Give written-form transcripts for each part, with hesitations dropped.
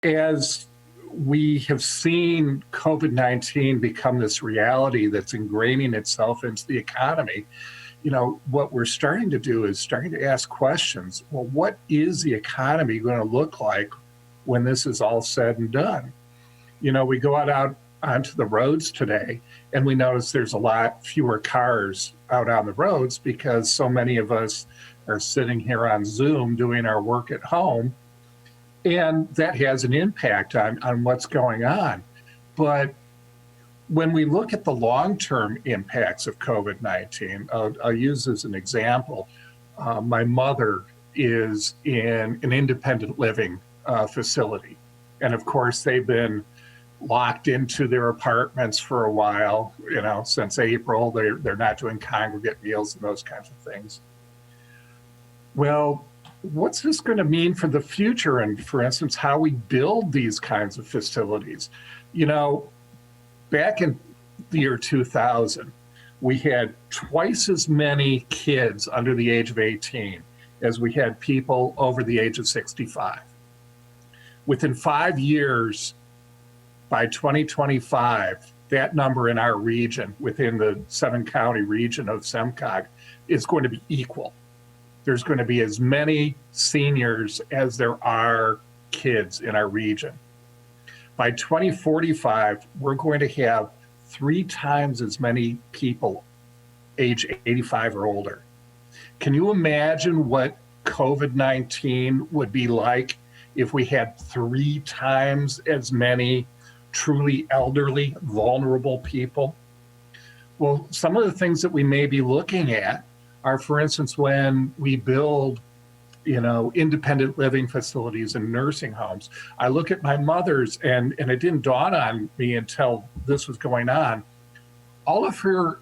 As we have seen COVID-19 become this reality that's ingraining itself into the economy, what we're starting to do is starting to ask questions. Well, what is the economy going to look like when this is all said and done? We go out onto the roads today and we notice there's a lot fewer cars out on the roads because so many of us are sitting here on Zoom doing our work at home. And that has an impact on what's going on. But when we look at the long-term impacts of COVID-19, I'll use as an example, my mother is in an independent living facility. And of course, they've been locked into their apartments for a while, since April. They're not doing congregate meals and those kinds of things. Well, what's this going to mean for the future and, for instance, how we build these kinds of facilities? Back in the year 2000, we had twice as many kids under the age of 18 as we had people over the age of 65. Within 5 years, by 2025, that number in our region, within the 7-county region of SEMCOG, is going to be equal. There's going to be as many seniors as there are kids in our region. By 2045, we're going to have 3 times as many people age 85 or older. Can you imagine what COVID-19 would be like if we had 3 times as many truly elderly, vulnerable people? Well, some of the things that we may be looking at are, for instance, when we build, independent living facilities and nursing homes. I look at my mother's, and it didn't dawn on me until this was going on. All of her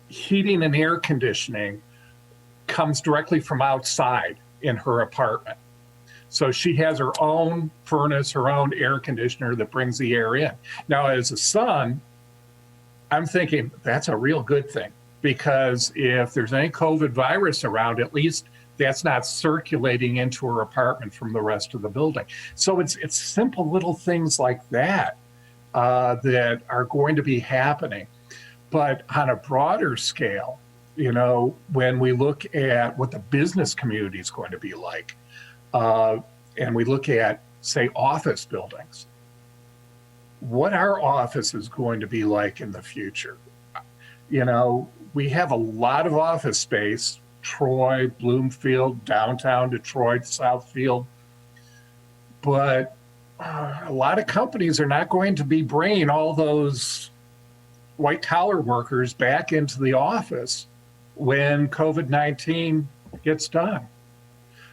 heating and air conditioning comes directly from outside in her apartment. So she has her own furnace, her own air conditioner that brings the air in. Now, as a son, I'm thinking that's a real good thing, because if there's any COVID virus around, at least that's not circulating into her apartment from the rest of the building. So it's simple little things like that that are going to be happening. But on a broader scale, when we look at what the business community is going to be like, and we look at, say, office buildings, what our office is going to be like in the future. We have a lot of office space, Troy, Bloomfield, downtown Detroit, Southfield, but a lot of companies are not going to be bringing all those white-collar workers back into the office when COVID-19 gets done.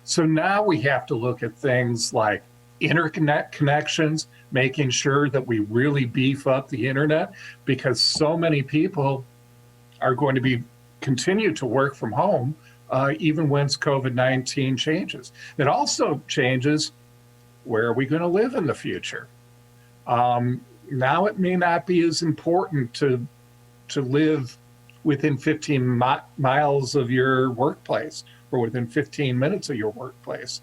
So now we have to look at things like internet connections, making sure that we really beef up the internet, because so many people are going to continue to work from home even once COVID-19 changes. It also changes, where are we going to live in the future? Now it may not be as important to live within 15 miles of your workplace or within 15 minutes of your workplace.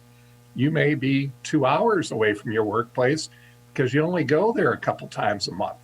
You may be 2 hours away from your workplace because you only go there a couple times a month.